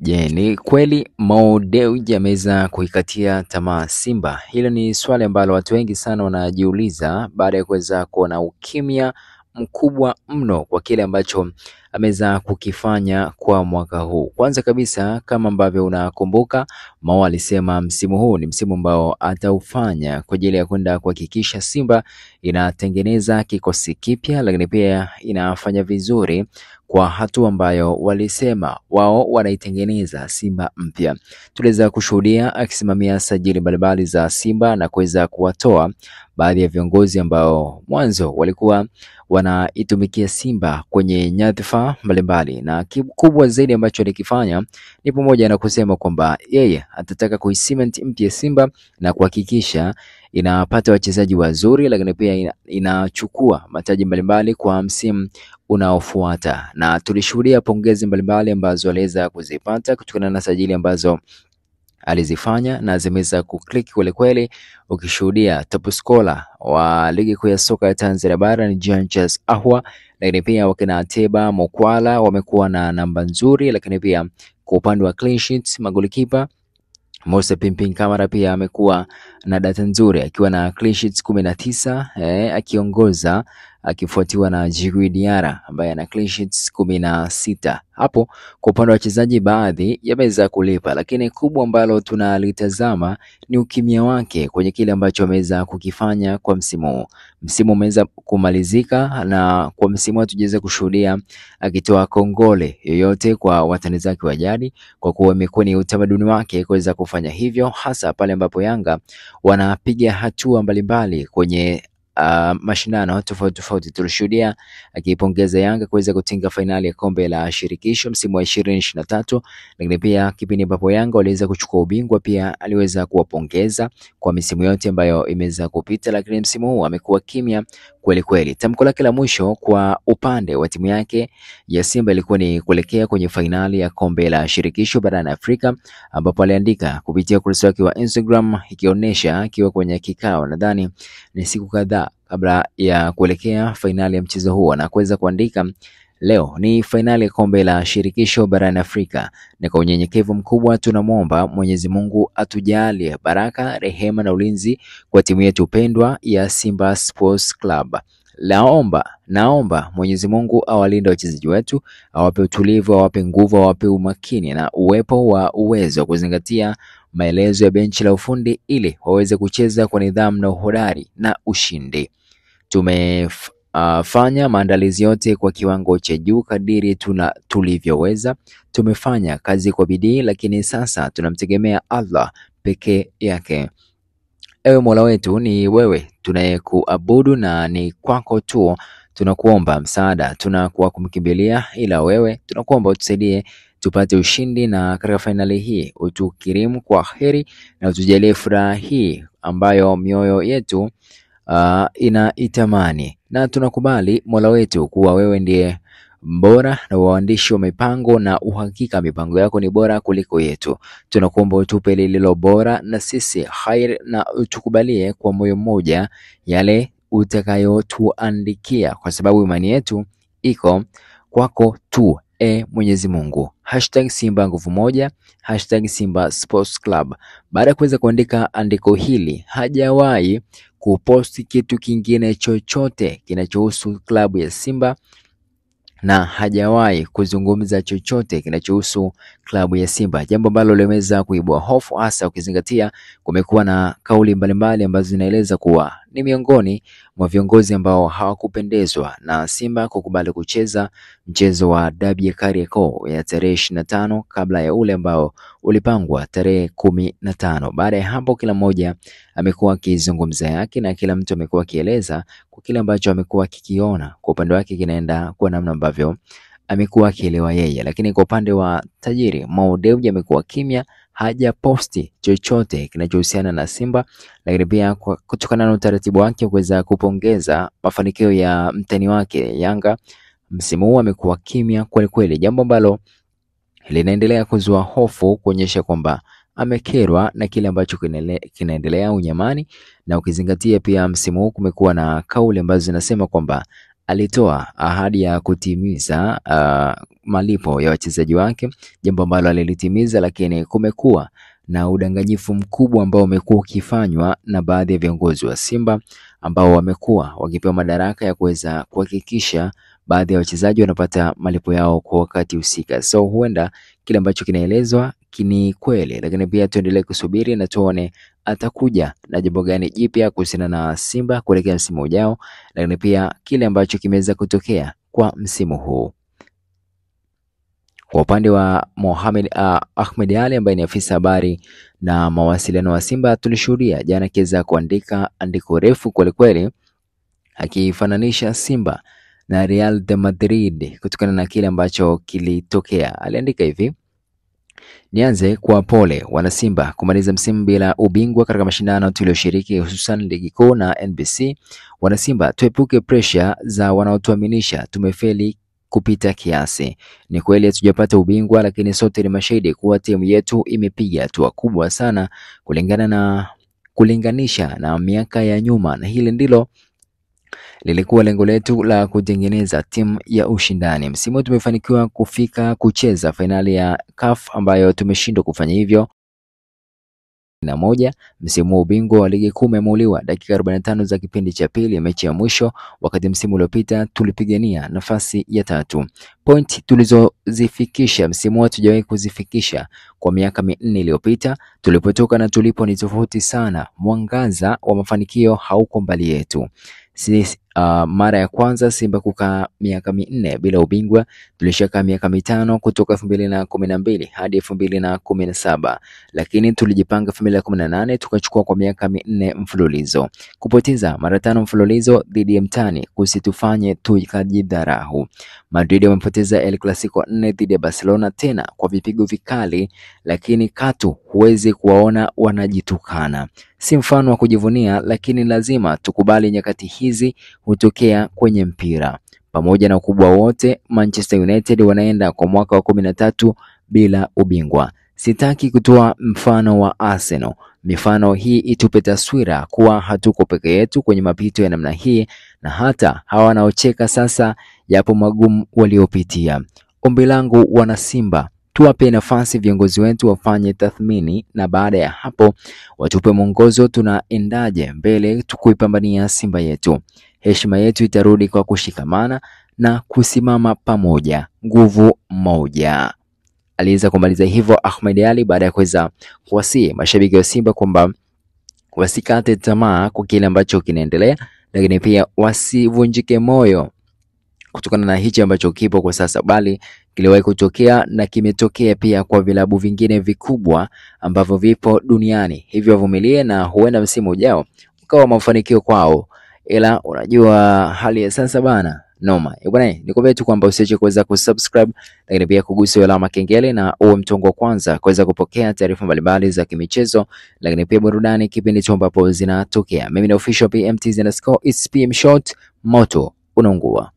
Je, ni kweli Mo Dewji ameweza kuikatia tamaa Simba? Hilo ni swali ambalo watu wengi sana wanajiuliza baada ya kuweza kuona ukimya mkubwa mno kwa kile ambacho ameweza kukifanya kwa mwaka huu. Kwanza kabisa, kama ambavyo unakumbuka, Mo alisema msimu huu ni msimu ambao ataufanya kwa ajili ya kwenda kuhakikisha Simba inatengeneza kikosi kipya, lakini pia inafanya vizuri kwa hatua ambayo walisema wao wanaitengeneza Simba mpya. Tuliweza kushuhudia akisimamia sajili mbalimbali za Simba na kuweza kuwatoa baadhi ya viongozi ambao mwanzo walikuwa wanaitumikia Simba kwenye nyadhifa mbalimbali, na kikubwa zaidi ambacho alikifanya ni pamoja na kusema kwamba yeye atataka kuicement mpya Simba na kuhakikisha inapata wachezaji wazuri, lakini pia inachukua mataji mbalimbali kwa msimu unaofuata. Na tulishuhudia pongezi mbalimbali ambazo aliweza kuzipata kutokana na sajili ambazo alizifanya na zimeweza kuclick kweli kweli, ukishuhudia top scorer wa ligi kuu ya soka ya Tanzania bara ni Jean Charles Ahoua, lakini pia wakina Ateba Mokwala wamekuwa na namba nzuri, lakini pia kwa upande wa clean sheets magolikipa Mose Pimpin Kamara pia amekuwa na data nzuri akiwa na clean sheets 19, akiongoza akifuatiwa na Djigui Diarra ambaye ana clean sheets 16. Hapo kwa upande wa wachezaji baadhi yameweza kulipa, lakini kubwa ambalo tunalitazama ni ukimya wake kwenye kile ambacho ameweza kukifanya kwa msimu huu. Msimu umeweza kumalizika na kwa msimu hatujaweza kushuhudia akitoa kongole yoyote kwa watani zake wa jadi, kwa kuwa imekuwa ni utamaduni wake kuweza kufanya hivyo, hasa pale ambapo Yanga wanapiga hatua mbalimbali kwenye mashindano tofauti tofauti. Tulishuhudia akipongeza Yanga kuweza kutinga fainali ya kombe la shirikisho msimu wa 2023, lakini pia kipindi ambapo Yanga waliweza kuchukua ubingwa pia aliweza kuwapongeza kwa misimu yote ambayo imeweza kupita, lakini msimu huu amekuwa kimya kweli kweli. Tamko lake la mwisho kwa upande wa timu yake ya Simba ilikuwa ni kuelekea kwenye fainali ya kombe la shirikisho barani Afrika, ambapo aliandika kupitia ukurasa wake wa Instagram ikionyesha akiwa kwenye kikao, nadhani ni siku kadhaa kabla ya kuelekea fainali ya mchezo huo, na kuweza kuandika leo ni fainali ya kombe la shirikisho barani Afrika, na kwa unyenyekevu mkubwa tunamwomba Mwenyezi Mungu atujalie baraka, rehema na ulinzi kwa timu yetu pendwa ya Simba Sports Club. Naomba Mwenyezi Mungu awalinde wachezaji wetu, awape utulivu, awape nguvu, awape umakini na uwepo wa uwezo kuzingatia maelezo ya benchi la ufundi ili waweze kucheza kwa nidhamu na uhodari na ushindi. Tumefanya maandalizi yote kwa kiwango cha juu kadiri tulivyoweza. Tumefanya kazi kwa bidii, lakini sasa tunamtegemea Allah peke yake. Ewe Mola wetu, ni wewe tunayekuabudu na ni kwako tu tunakuomba msaada, tunakuwa kumkimbilia ila wewe. Tunakuomba utusaidie tupate ushindi, na katika finali hii utukirimu kwa heri na utujalie furaha hii ambayo mioyo yetu inaitamani. Na tunakubali Mola wetu kuwa wewe ndiye bora na waandishi wa mipango, na uhakika mipango yako ni bora kuliko yetu. Tunakuomba utupe lililo bora na sisi khair, na utukubalie kwa moyo mmoja yale utakayotuandikia, kwa sababu imani yetu iko kwako tu, Mwenyezi Mungu. #Simba nguvu moja, #Simba Sports Club. Baada ya kuweza kuandika andiko hili, hajawahi kuposti kitu kingine chochote kinachohusu klabu ya Simba na hajawahi kuzungumza chochote kinachohusu klabu ya Simba, jambo ambalo limeweza kuibua hofu, hasa ukizingatia kumekuwa na kauli mbalimbali ambazo zinaeleza kuwa ni miongoni mwa viongozi ambao hawakupendezwa na Simba kukubali kucheza mchezo wa dabi ya Kariakoo ya tarehe 25 kabla ya ule ambao ulipangwa tarehe 15. Baada ya hapo, kila mmoja amekuwa akizungumza yake na kila mtu amekuwa akieleza kwa kile ambacho amekuwa kikiona kwa upande wake kinaenda kwa namna ambavyo amekuwa akielewa yeye. Lakini kwa upande wa tajiri Mo Dewji amekuwa kimya, hajaposti chochote kinachohusiana na Simba, lakini pia kutokana na utaratibu wake kuweza kupongeza mafanikio ya mtani wake Yanga msimu huu, amekuwa kimya kweli kweli, jambo ambalo linaendelea kuzua hofu, kuonyesha kwamba amekerwa na kile ambacho kinaendelea unyamani. Na ukizingatia pia msimu huu kumekuwa na kauli ambazo zinasema kwamba alitoa ahadi ya kutimiza malipo ya wachezaji wake, jambo ambalo alilitimiza, lakini kumekuwa na udanganyifu mkubwa ambao umekuwa ukifanywa na baadhi ya viongozi wa Simba ambao wamekuwa wakipewa madaraka ya kuweza kuhakikisha baadhi ya wachezaji wanapata malipo yao kwa wakati husika. So huenda kile ambacho kinaelezwa kini kweli, lakini pia tuendelee kusubiri na tuone atakuja na jambo gani jipya kuhusiana na Simba kuelekea msimu ujao, lakini pia kile ambacho kimeweza kutokea kwa msimu huu. Kwa upande wa Ahmed Ally ambaye ni afisa habari na mawasiliano wa Simba, tulishuhudia jana kiweza kuandika andiko refu kweli kweli akifananisha Simba na Real de Madrid kutokana na kile ambacho kilitokea. Aliandika hivi: nianze kwa pole wana Simba kumaliza msimu bila ubingwa katika mashindano tulioshiriki, hususan ligi kuu na NBC. Wana Simba, tuepuke pressure za wanaotuaminisha tumefeli kupita kiasi. Ni kweli hatujapata ubingwa, lakini sote ni mashahidi kuwa timu yetu imepiga hatua kubwa sana kulinganisha na miaka ya nyuma, na hili ndilo lilikuwa lengo letu la kutengeneza timu ya ushindani. Msimu tumefanikiwa kufika kucheza fainali ya CAF ambayo tumeshindwa kufanya hivyo na moja. Msimu wa ubingwa wa ligi kuu umemuliwa dakika 45 za kipindi cha pili, mechi ya mwisho, wakati msimu uliopita tulipigania nafasi ya 3. Point tulizozifikisha msimu hatujawahi kuzifikisha kwa miaka 4 iliyopita. Tulipotoka na tulipo ni tofauti sana. Mwangaza wa mafanikio hauko mbali yetu. Mara ya kwanza Simba kukaa miaka 4 bila ubingwa, tulishakaa miaka 5 kutoka 2012 hadi 2017, lakini tulijipanga 2018 tukachukua kwa miaka 4 mfululizo. Kupoteza mara 5 mfululizo dhidi ya mtani kusitufanye tukajidharau. Madrid wamepoteza El Clasico 4 dhidi ya Barcelona, tena kwa vipigo vikali, lakini katu huwezi kuwaona wanajitukana. Si mfano wa kujivunia, lakini lazima tukubali nyakati hizi hutokea kwenye mpira. Pamoja na ukubwa wote, Manchester United wanaenda kwa mwaka wa 13 bila ubingwa. Sitaki kutoa mfano wa Arsenal. Mifano hii itupe taswira kuwa hatuko peke yetu kwenye mapito ya namna hii, na hata hawa wanaocheka sasa yapo magumu waliopitia. Ombi langu wana Simba, tuwape nafasi viongozi wetu wafanye tathmini, na baada ya hapo watupe mwongozo tunaendaje mbele tukuipambania Simba yetu. Heshima yetu itarudi kwa kushikamana na kusimama pamoja, nguvu moja. Aliweza kumaliza hivyo Ahmed Ally baada ya kuweza kuwasihi mashabiki wa Simba kwamba wasikate tamaa kwa kile ambacho kinaendelea, lakini pia wasivunjike moyo kutokana na hichi ambacho kipo kwa sasa, bali kiliwahi kutokea na kimetokea pia kwa vilabu vingine vikubwa ambavyo vipo duniani. Hivyo wavumilie na huenda msimu ujao ukawa mafanikio kwao, ila unajua hali ya sasa bana noma. Bwana, nikwambia tu kwamba usiache kuweza kusubscribe, lakini pia kugusa alama kengele na uwe mtongo wa kwanza kuweza kupokea taarifa mbalimbali za kimichezo, lakini pia burudani kipindi tu ambapo zinatokea. Mimi ni official PMTZ_it's PM Short, moto unaungua.